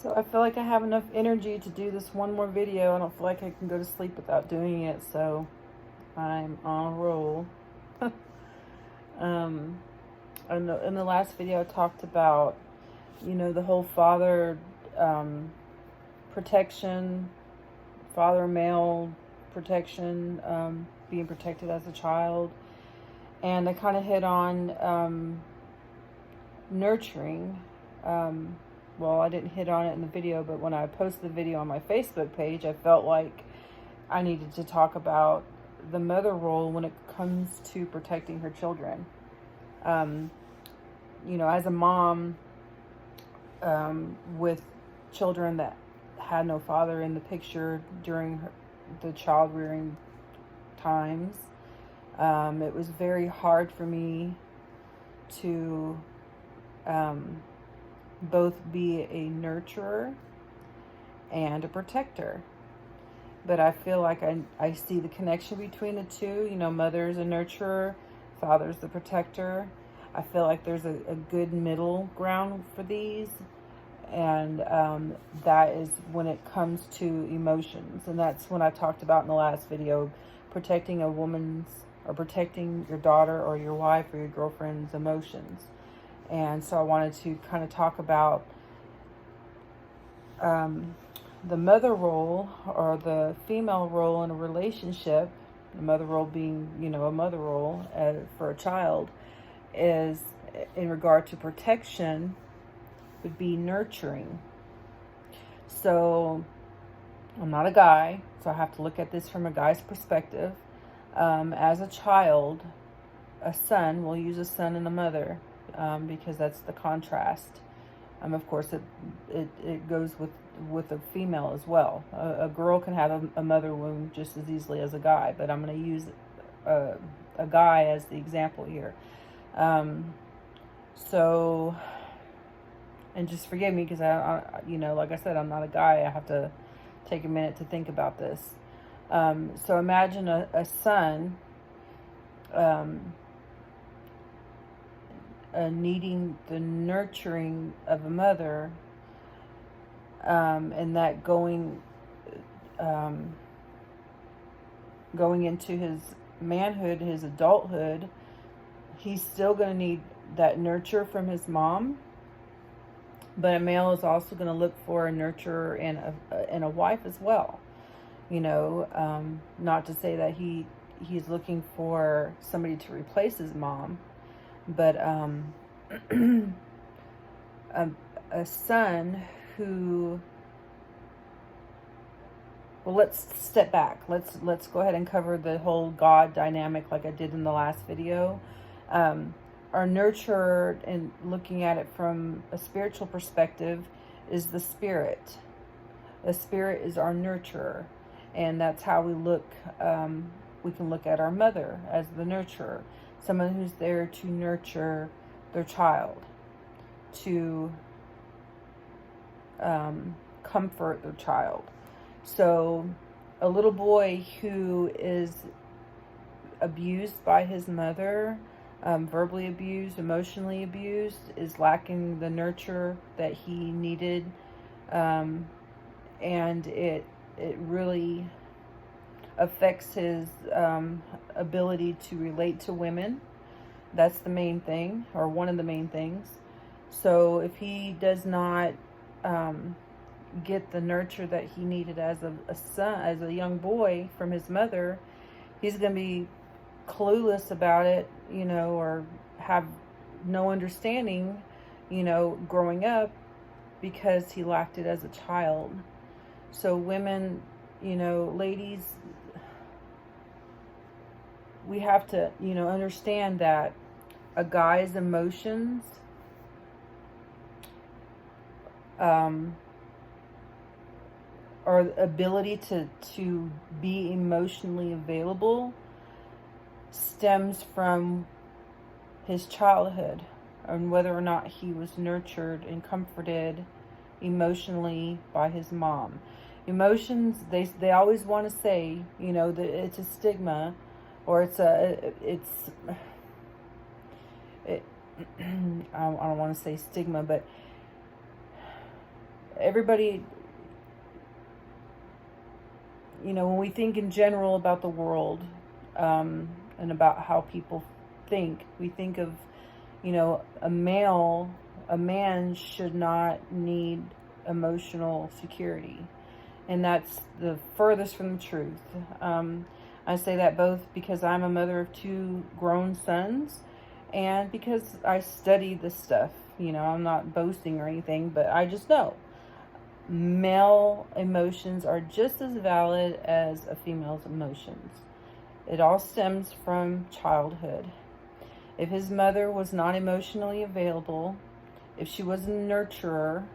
So I feel like I have enough energy to do this one more video. I don't feel like I can go to sleep without doing it, so I'm on a roll. um, in the last video I talked about, the whole father protection, father male protection, being protected as a child. And I kind of hit on nurturing. Well, I didn't hit on it in the video, but when I posted the video on my Facebook page, I felt like I needed to talk about the mother role when it comes to protecting her children. As a mom with children that had no father in the picture during the child rearing times, it was very hard for me to both be a nurturer and a protector. But I feel like I see the connection between the two. Mother's a nurturer, father's the protector. I feel like there's a good middle ground for these. And that is when it comes to emotions. And that's when I talked about in the last video, protecting a woman's, or protecting your daughter or your wife or your girlfriend's emotions. And so I wanted to kind of talk about the mother role, or the female role in a relationship. The mother role being, a mother role for a child, is in regard to protection, would be nurturing. So I'm not a guy, so I have to look at this from a guy's perspective. As a child, a son, we'll use a son and a mother, because that's the contrast. Of course, it goes with a female as well. A girl can have a mother wound just as easily as a guy, but I'm going to use a guy as the example here. And just forgive me, because I like I said, I'm not a guy. I have to take a minute to think about this. So imagine a son needing the nurturing of a mother, and that going into his manhood, his adulthood, he's still going to need that nurture from his mom. But a male is also going to look for a nurturer and a wife as well. Not to say that he's looking for somebody to replace his mom, but a son who, well, let's step back. Let's go ahead and cover the whole God dynamic like I did in the last video. Our nurturer, and looking at it from a spiritual perspective, is the spirit. The spirit is our nurturer, and that's how we look. We can look at our mother as the nurturer, someone who's there to nurture their child, to comfort their child. So a little boy who is abused by his mother, verbally abused, emotionally abused, is lacking the nurture that he needed, and it really affects his ability to relate to women. That's the main thing, or one of the main things. So if he does not get the nurture that he needed as a son, as a young boy, from his mother, he's going to be clueless about it, or have no understanding, growing up, because he lacked it as a child. So women, ladies, we have to, understand that a guy's emotions or ability to be emotionally available stems from his childhood, and whether or not he was nurtured and comforted emotionally by his mom. Emotions, they always want to say, that it's a stigma, or I don't want to say stigma, but everybody, when we think in general about the world, and about how people think, we think of, a man should not need emotional security. And that's the furthest from the truth. I say that both because I'm a mother of 2 grown sons and because I study this stuff. I'm not boasting or anything, but I just know male emotions are just as valid as a female's emotions. It all stems from childhood. If his mother was not emotionally available, if she was a nurturer,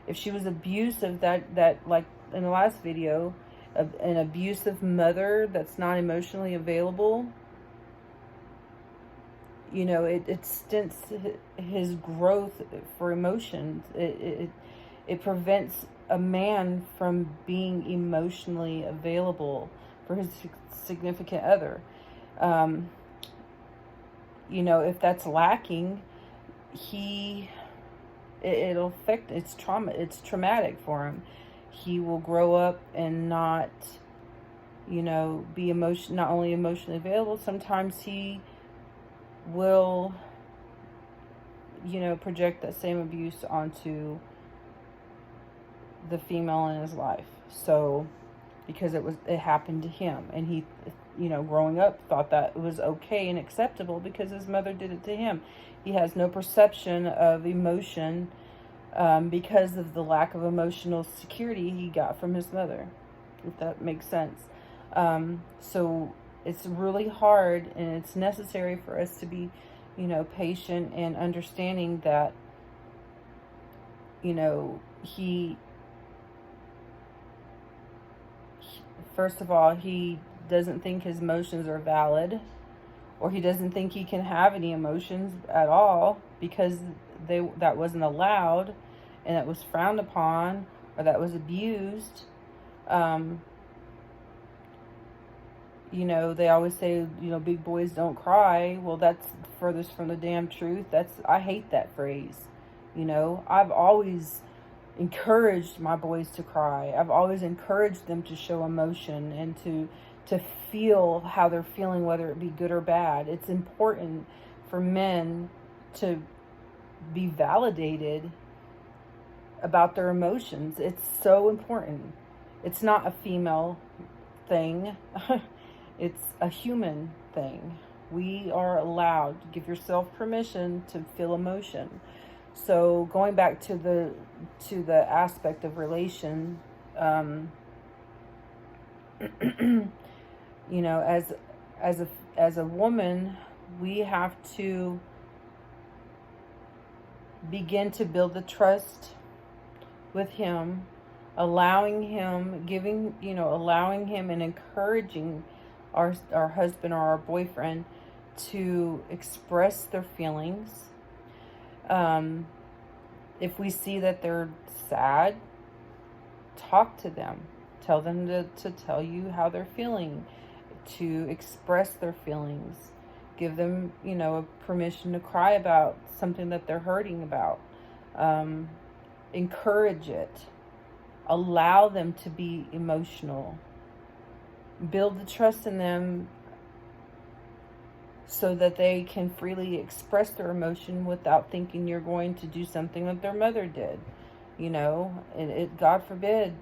if she was abusive, that like in the last video, an abusive mother that's not emotionally available, it stints his growth for emotions. It prevents a man from being emotionally available for his significant other. If that's lacking, it'll affect, it's traumatic for him. He will grow up and not, be not only emotionally available, sometimes he will, project that same abuse onto the female in his life. So, because it happened to him, and he, growing up thought that it was okay and acceptable because his mother did it to him. He has no perception of emotion, because of the lack of emotional security he got from his mother, if that makes sense. So it's really hard, and it's necessary for us to be, patient and understanding that, he first of all, he doesn't think his emotions are valid, or he doesn't think he can have any emotions at all because that wasn't allowed, and that was frowned upon, or that was abused. They always say, big boys don't cry. Well, that's furthest from the damn truth. I hate that phrase. I've always encouraged my boys to cry. I've always encouraged them to show emotion and to feel how they're feeling, whether it be good or bad. It's important for men to be validated about their emotions. It's so important. It's not a female thing. It's a human thing. We are allowed to give yourself permission to feel emotion. So going back to the aspect of relation, as a woman, we have to begin to build the trust with him, allowing him and encouraging our husband or our boyfriend to express their feelings. If we see that they're sad, talk to them. Tell them to tell you how they're feeling, to express their feelings. Give them, a permission to cry about something that they're hurting about. Encourage it. Allow them to be emotional. Build the trust in them so that they can freely express their emotion without thinking you're going to do something that their mother did. God forbid,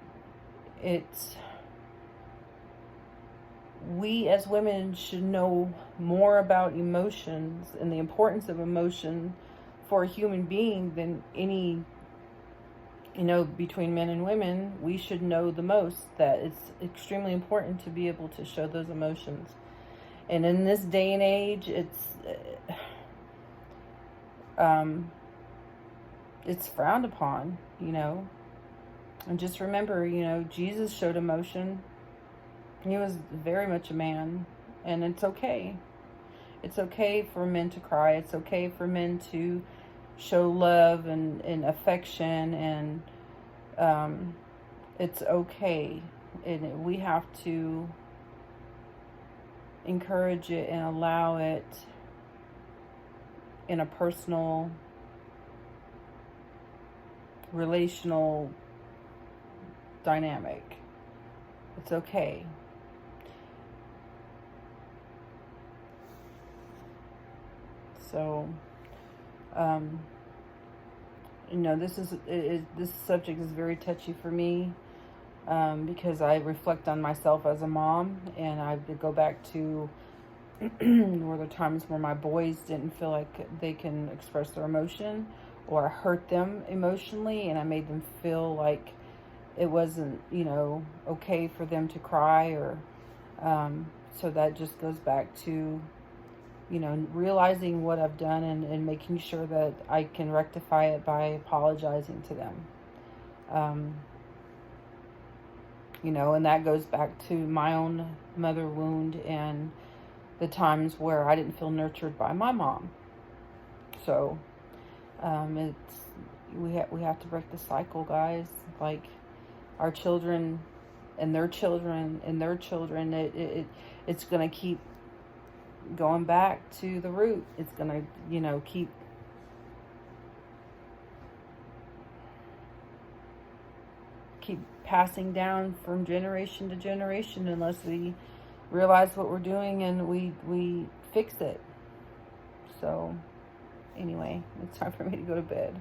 we as women should know more about emotions and the importance of emotion for a human being than any, between men and women. We should know the most that it's extremely important to be able to show those emotions. And in this day and age, it's frowned upon, And just remember, Jesus showed emotion. He was very much a man, and it's okay. It's okay for men to cry. It's okay for men to show love and affection, and it's okay. And we have to encourage it and allow it in a personal relational dynamic. It's okay. So, this subject is very touchy for me, because I reflect on myself as a mom, and I go back to were there times where my boys didn't feel like they can express their emotion, or I hurt them emotionally, and I made them feel like it wasn't, okay for them to cry, or so that just goes back to, realizing what I've done, and making sure that I can rectify it by apologizing to them. And that goes back to my own mother wound and the times where I didn't feel nurtured by my mom. So, we have to break the cycle, guys. Like, our children and their children and their children, it's going to keep going back to the root. It's going to, keep passing down from generation to generation unless we realize what we're doing and we fix it. So, anyway, it's time for me to go to bed.